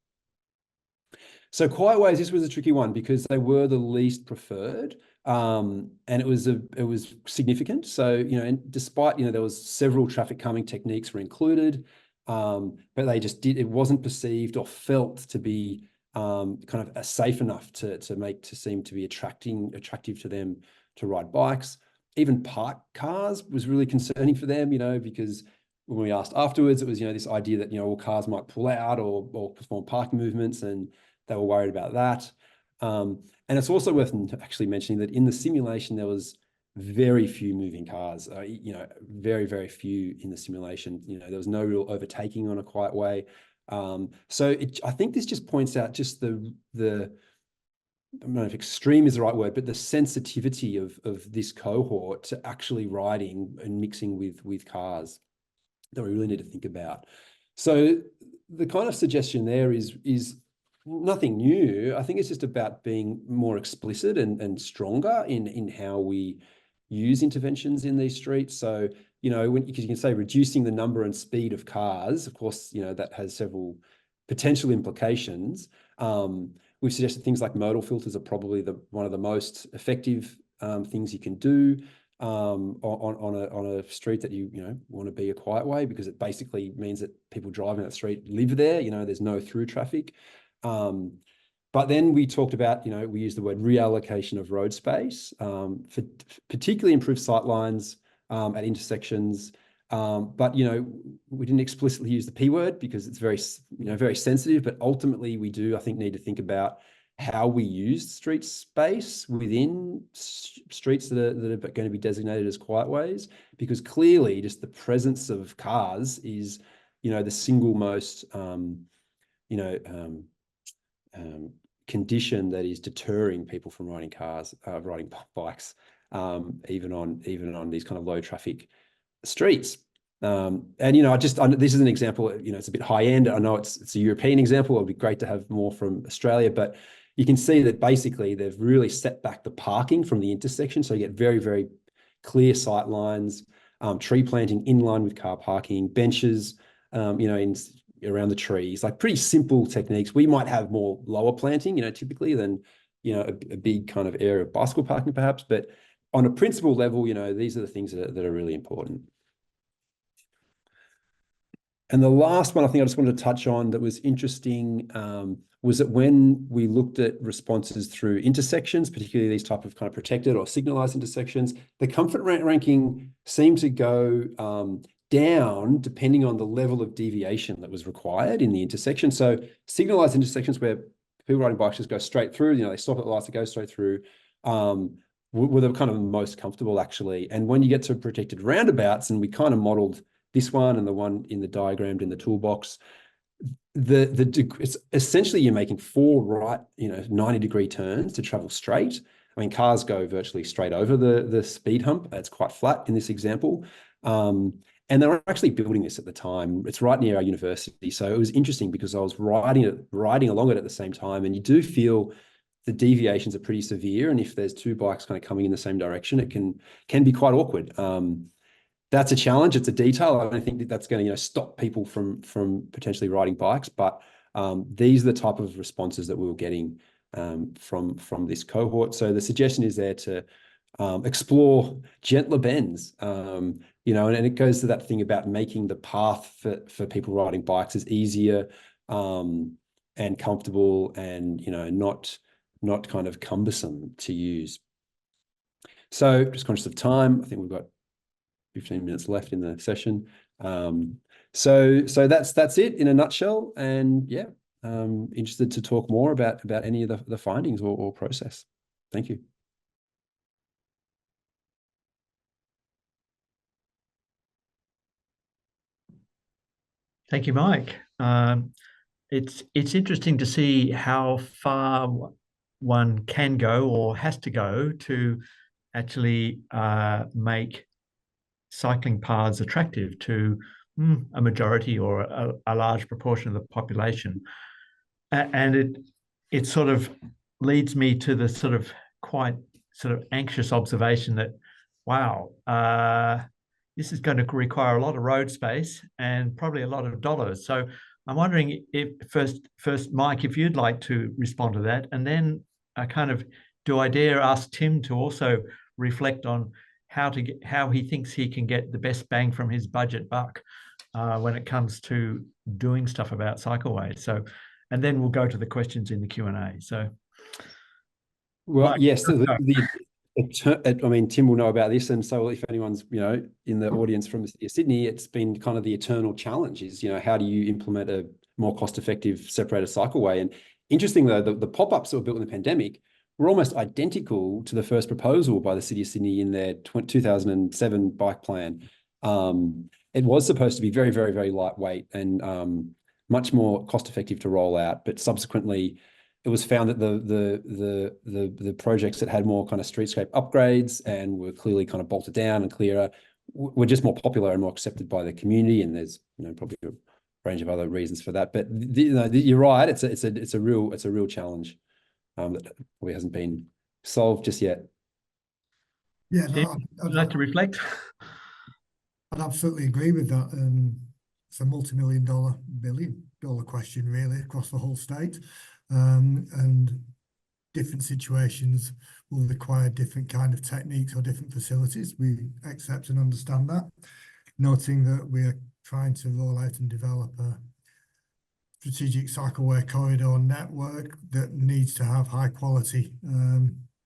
So quiet ways, this was a tricky one because they were the least preferred, and it was significant. So, you know, and despite, you know, there was several traffic calming techniques were included, but they just it wasn't perceived or felt to be kind of safe enough to seem to be attractive to them to ride bikes. Even parked cars was really concerning for them, you know, because when we asked afterwards, it was, you know, this idea that, you know, all cars might pull out or perform parking movements, and they were worried about that. And it's also worth actually mentioning that in the simulation, there was very few moving cars, you know, very, very few in the simulation. You know, there was no real overtaking on a quiet way. So I think this just points out just the I don't know if extreme is the right word, but the sensitivity of this cohort to actually riding and mixing with cars that we really need to think about. So the kind of suggestion there is nothing new. I think it's just about being more explicit and stronger in how we use interventions in these streets. So, you know, because you can say reducing the number and speed of cars, of course, you know, that has several potential implications. We've suggested things like modal filters are probably one of the most effective things you can do on a street that you know want to be a quiet way, because it basically means that people driving that street live there. You know, there's no through traffic. But then we talked about, you know, we use the word reallocation of road space for particularly improved sight lines at intersections. But, you know, we didn't explicitly use the P word because it's very, you know, very sensitive, but ultimately we do, I think, need to think about how we use street space within streets that are going to be designated as quiet ways, because clearly just the presence of cars is, you know, the single most, you know, condition that is deterring people from riding bikes, even on these kind of low traffic streets. And, you know, this is an example, you know, it's a bit high end. I know it's a European example. It'd be great to have more from Australia, but you can see that basically they've really set back the parking from the intersection. So you get very, very clear sight lines, tree planting in line with car parking, benches, you know, around the trees, like pretty simple techniques. We might have more lower planting, you know, typically than, you know, a big kind of area of bicycle parking perhaps, but on a principle level, you know, these are the things that are really important. And the last one I think I just wanted to touch on that was interesting was that when we looked at responses through intersections, particularly these type of kind of protected or signalized intersections, the comfort ranking seemed to go down depending on the level of deviation that was required in the intersection. So signalized intersections where people riding bikes just go straight through, you know, they stop at lights, they go straight through, were the kind of most comfortable actually. And when you get to protected roundabouts, and we kind of modeled this one and the one in the diagrammed in the toolbox, it's essentially you're making 4 right, you know, 90-degree turns to travel straight. I mean, cars go virtually straight over the speed hump. It's quite flat in this example. And they were actually building this at the time. It's right near our university. So it was interesting because I was riding along it at the same time, and you do feel the deviations are pretty severe. And if there's 2 bikes kind of coming in the same direction, it can be quite awkward. That's a challenge. It's a detail. I don't think that's going to, you know, stop people from potentially riding bikes, but these are the type of responses that we were getting from this cohort. So the suggestion is there to explore gentler bends, you know, and it goes to that thing about making the path for people riding bikes as easier and comfortable, and, you know, not kind of cumbersome to use. So just conscious of time, I think we've got 15 minutes left in the session. So that's it in a nutshell. And yeah, interested to talk more about any of the findings or process. Thank you. Thank you, Mike. It's interesting to see how far one can go or has to go to actually make cycling paths attractive to a majority or a large proportion of the population. And it sort of leads me to the sort of quite sort of anxious observation that, wow, this is going to require a lot of road space and probably a lot of dollars. So I'm wondering if first, Mike, if you'd like to respond to that, and then do I dare ask Tim to also reflect on how he thinks he can get the best bang from his budget buck when it comes to doing stuff about cycleways. So, and then we'll go to the questions in the Q&A. So, well, Mike, yes, I mean, Tim will know about this, and so if anyone's in the audience from the city of Sydney, it's been kind of the eternal challenge is how do you implement a more cost-effective separated cycleway? And interesting though, the pop-ups that were built in the pandemic were almost identical to the first proposal by the city of Sydney in their 2007 bike plan. It was supposed to be very, very, very lightweight and much more cost-effective to roll out, but subsequently it was found that the projects that had more kind of streetscape upgrades and were clearly kind of bolted down and clearer were just more popular and more accepted by the community. And there's probably a range of other reasons for that. But you're right; it's a real challenge that probably hasn't been solved just yet. Yeah, Tim, no, would you like to reflect? I'd absolutely agree with that. It's a multi-million-dollar, billion-dollar question really across the whole state. And different situations will require different kind of techniques or different facilities. We accept and understand that, noting that we are trying to roll out and develop a strategic cycleway corridor network that needs to have high quality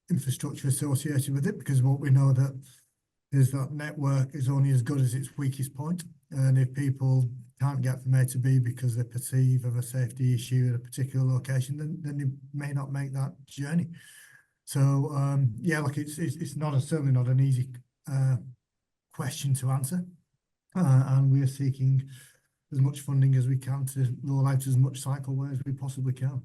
infrastructure associated with it, because what we know that is that network is only as good as its weakest point. And if people can't get from A to B because they perceive of a safety issue at a particular location, then they may not make that journey. So yeah, look, it's certainly not an easy question to answer, and we are seeking as much funding as we can to roll out as much cycleway as we possibly can.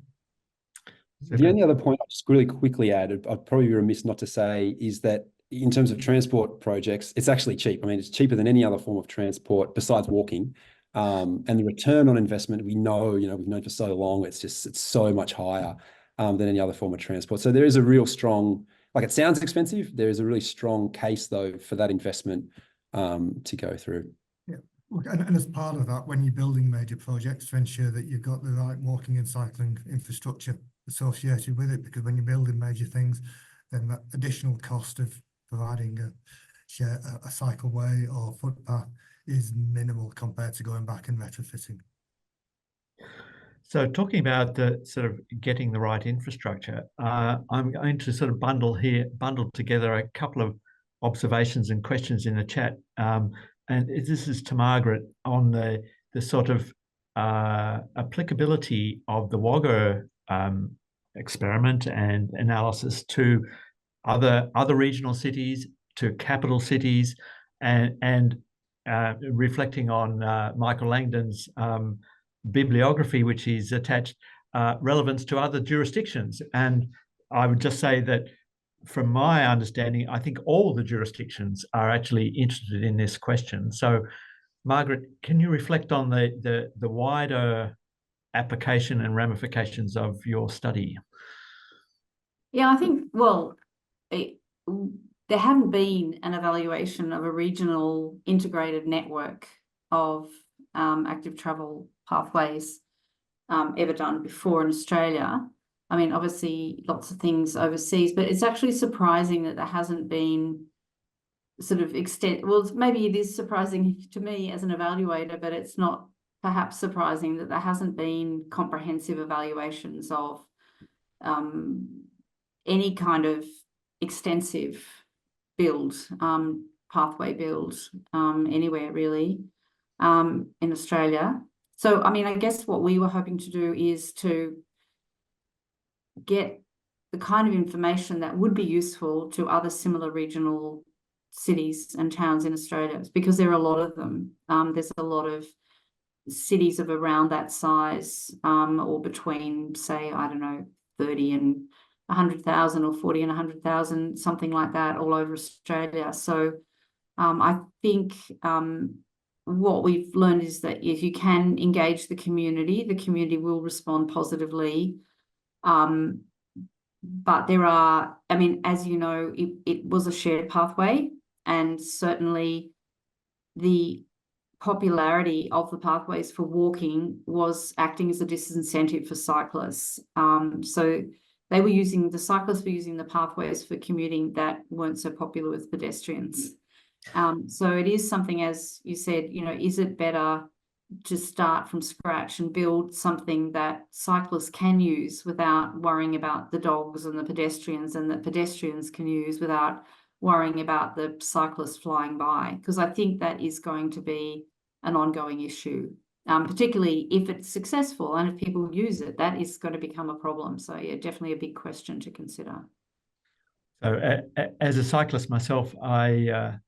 The only other point I'll just really quickly add, I'd probably be remiss not to say, is that in terms of transport projects, it's actually cheap. I mean, it's cheaper than any other form of transport besides walking. And the return on investment, we've known for so long, it's so much higher than any other form of transport. So there is a real strong, like it sounds expensive, there is a really strong case though for that investment to go through. Yeah, and as part of that, when you're building major projects, to ensure that you've got the right walking and cycling infrastructure associated with it, because when you're building major things, then that additional cost of providing a cycleway or footpath is minimal compared to going back and retrofitting. So talking about the sort of getting the right infrastructure, I'm going to sort of bundle together a couple of observations and questions in the chat. And this is to Margaret on the sort of applicability of the Wagga experiment and analysis to other regional cities, to capital cities, and reflecting on Michael Langdon's bibliography, which is attached, relevance to other jurisdictions. And I would just say that from my understanding, I think all the jurisdictions are actually interested in this question. So Margaret, can you reflect on the wider application and ramifications of your study? Yeah, I think, well, there hadn't been an evaluation of a regional integrated network of active travel pathways ever done before in Australia. I mean, obviously lots of things overseas, but it's actually surprising that there hasn't been sort of well, maybe it is surprising to me as an evaluator, but it's not perhaps surprising that there hasn't been comprehensive evaluations of any kind of extensive build, pathway build anywhere really in Australia. So, I mean, I guess what we were hoping to do is to get the kind of information that would be useful to other similar regional cities and towns in Australia, because there are a lot of them. There's a lot of cities of around that size, or between, say, I don't know, 30 and 100,000 or 40 and 100,000, something like that, all over Australia. So I think what we've learned is that if you can engage the community will respond positively. But there are, I mean, as you know, it was a shared pathway, and certainly the popularity of the pathways for walking was acting as a disincentive for cyclists. So the cyclists were using the pathways for commuting that weren't so popular with pedestrians. So it is something, as you said, you know, is it better to start from scratch and build something that cyclists can use without worrying about the dogs and the pedestrians, and that pedestrians can use without worrying about the cyclists flying by? Because I think that is going to be an ongoing issue, particularly if it's successful and if people use it, that is going to become a problem. So yeah, definitely a big question to consider. So as a cyclist myself, I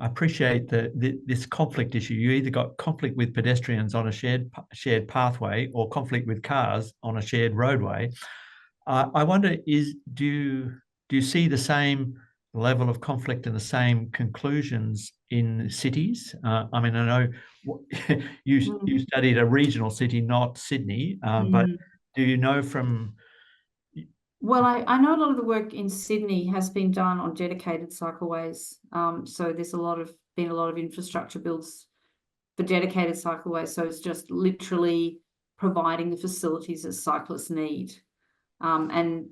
appreciate this conflict issue. You either got conflict with pedestrians on a shared pathway, or conflict with cars on a shared roadway. I wonder, do you see the same level of conflict and the same conclusions in cities? I mean, I know you studied a regional city, not Sydney, but do you know from... Well, I know a lot of the work in Sydney has been done on dedicated cycleways. So there's been a lot of infrastructure builds for dedicated cycleways. So it's just literally providing the facilities that cyclists need. And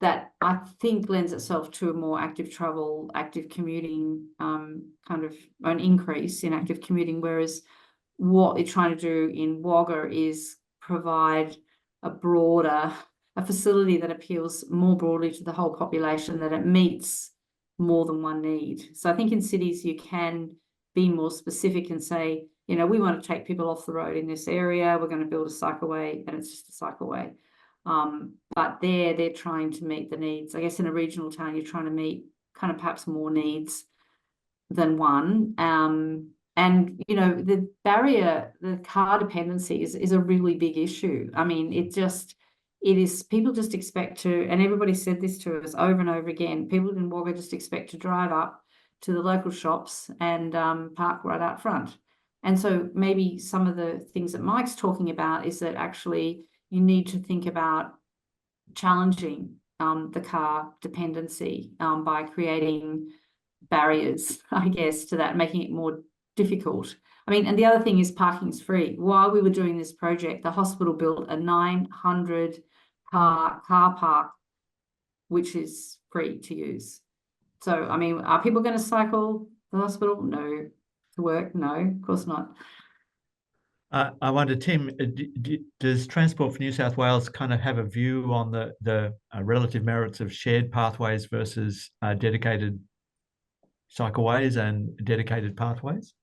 that, I think, lends itself to a more active travel, active commuting, kind of an increase in active commuting. Whereas what they're trying to do in Wagga is provide a facility that appeals more broadly to the whole population, that it meets more than one need. So I think in cities you can be more specific and say, you know, we want to take people off the road in this area, we're going to build a cycleway, and it's just a cycleway. But they're trying to meet the needs. I guess in a regional town, you're trying to meet kind of perhaps more needs than one. And, you know, the car dependency is a really big issue. I mean, people just expect to, and everybody said this to us over and over again, people in Wagga just expect to drive up to the local shops and park right out front. And so maybe some of the things that Mike's talking about is that actually you need to think about challenging the car dependency by creating barriers, I guess, to that, making it more difficult. I mean, and the other thing is parking's free. While we were doing this project, the hospital built a 900 car park, which is free to use. So, I mean, are people going to cycle to the hospital? No. To work? No, of course not. I wonder, Tim, does Transport for New South Wales kind of have a view on the relative merits of shared pathways versus dedicated cycleways and dedicated pathways?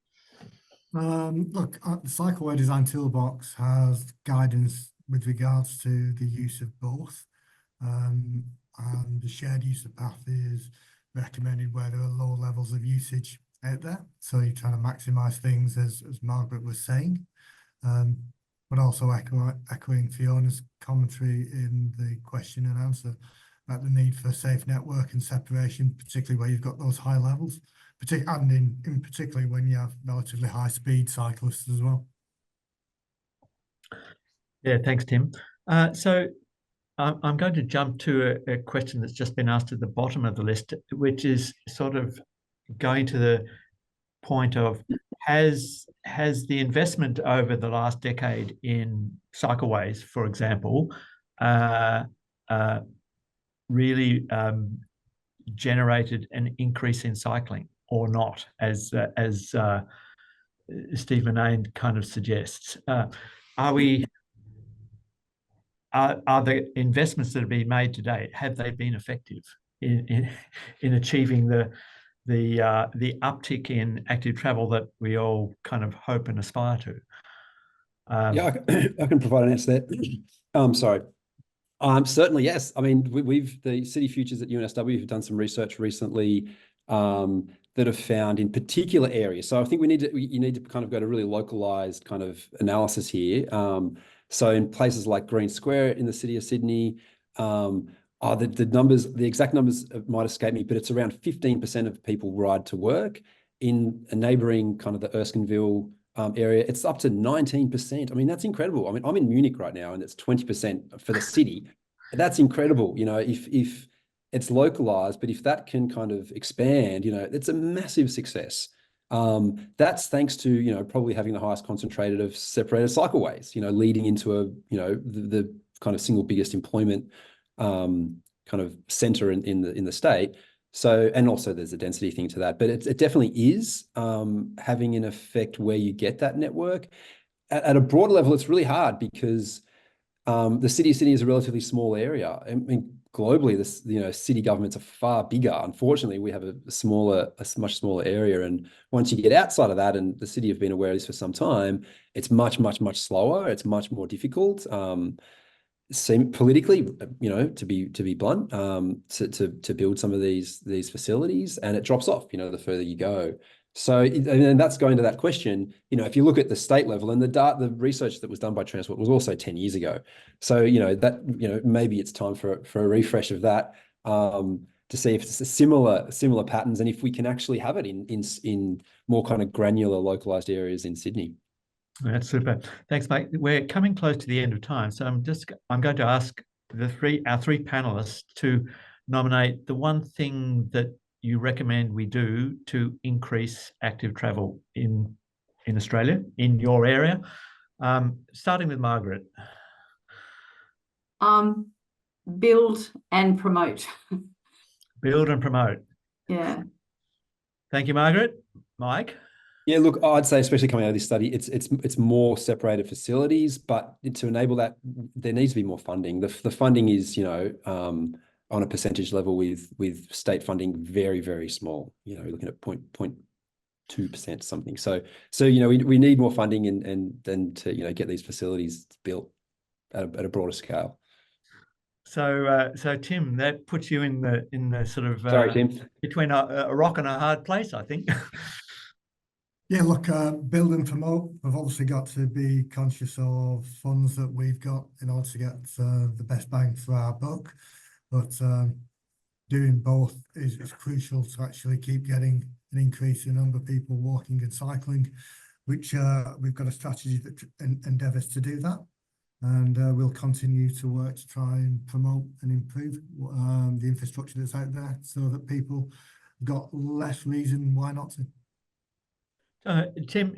Look, the Cycleway Design Toolbox has guidance with regards to the use of both, and the shared use of path is recommended where there are low levels of usage out there. So you're trying to maximise things, as Margaret was saying, but also echoing Fiona's commentary in the question and answer about the need for safe network and separation, particularly where you've got those high levels. And in particularly when you have relatively high speed cyclists as well. Yeah, thanks, Tim. So I'm going to jump to a question that's just been asked at the bottom of the list, which is sort of going to the point of, has the investment over the last decade in cycleways, for example, really generated an increase in cycling or not, as Steve Murnane kind of suggests? Are the investments that have been made to date, have they been effective in achieving the uptick in active travel that we all kind of hope and aspire to? Yeah, I can provide an answer there. Sorry. Certainly, yes. I mean, we've the City Futures at UNSW have done some research recently that have found in particular areas. So I think you need to kind of go to really localized kind of analysis here. So in places like Green Square in the city of Sydney, the exact numbers might escape me, but it's around 15% of people ride to work. In a neighboring kind of the Erskineville area, it's up to 19%. I mean, that's incredible. I mean, I'm in Munich right now, and it's 20% for the city. That's incredible. You know, if it's localized, but if that can kind of expand, you know, it's a massive success. That's thanks to, you know, probably having the highest concentrated of separated cycleways, you know, leading into the kind of single biggest employment kind of center in the state. So, and also there's a density thing to that, but it definitely is having an effect where you get that network. At a broader level, it's really hard because the city of Sydney is a relatively small area. I mean, globally, city governments are far bigger. Unfortunately, we have a much smaller area. And once you get outside of that, and the city have been aware of this for some time, it's much, much, much slower. It's much more difficult. Politically, you know, to be blunt, to build some of these facilities, and it drops off, you know, the further you go. So, and that's going to that question, you know, if you look at the state level, and the research that was done by Transport was also 10 years ago. So, you know, that, you know, maybe it's time for a refresh of that, to see if it's a similar patterns, and if we can actually have it in more kind of granular localized areas in Sydney. That's super. Thanks, mate. We're coming close to the end of time, so I'm going to ask our three panelists to nominate the one thing that you recommend we do to increase active travel in Australia, in your area. Starting with Margaret. Build and promote. Build and promote. Yeah. Thank you, Margaret. Mike? Yeah, look, I'd say, especially coming out of this study, it's more separated facilities, but to enable that, there needs to be more funding. The funding is, you know, on a percentage level with state funding very, very small. You know, looking at 0.2% something. So you know, we need more funding and then to, you know, get these facilities built at a broader scale. So Tim, that puts you in the sort of Sorry, Tim, between a rock and a hard place, I think. Yeah, look, build and promote. We've obviously got to be conscious of funds that we've got in order to get the best bang for our buck. But doing both is crucial to actually keep getting an increase in number of people walking and cycling, which we've got a strategy that endeavours to do that. And we'll continue to work to try and promote and improve the infrastructure that's out there so that people got less reason why not to. Tim,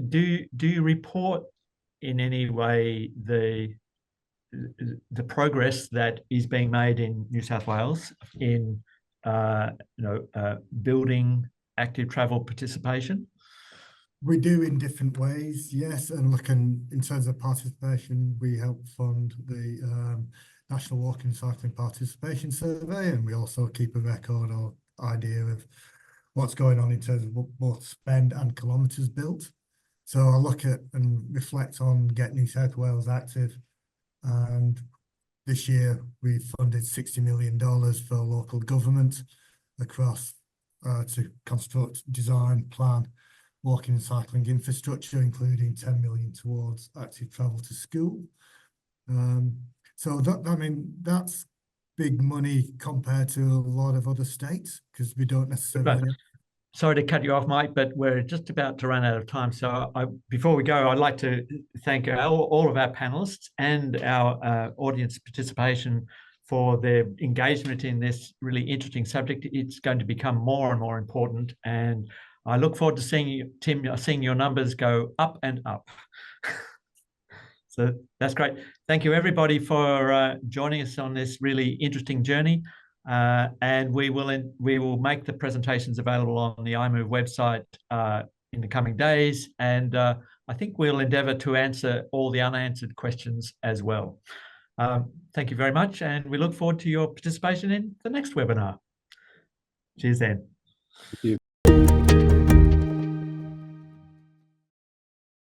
do you report in any way the progress that is being made in New South Wales in building active travel participation? We do in different ways, yes. And looking in terms of participation, we help fund the National Walking and Cycling Participation Survey, and we also keep a record or idea of what's going on in terms of both spend and kilometres built. So I look at and reflect on Get New South Wales active, and this year we funded $60 million for local government across to construct, design, plan walking and cycling infrastructure, including 10 million towards active travel to school. So that, I mean, that's big money compared to a lot of other states, because we don't necessarily. Sorry to cut you off, Mike, but we're just about to run out of time. So before we go, I'd like to thank all of our panelists and our audience participation for their engagement in this really interesting subject. It's going to become more and more important, and I look forward to seeing you, Tim, seeing your numbers go up and up. So that's great. Thank you, everybody, for joining us on this really interesting journey. And we will make the presentations available on the iMOVE website in the coming days. And I think we'll endeavour to answer all the unanswered questions as well. Thank you very much, and we look forward to your participation in the next webinar. Cheers then. Thank you.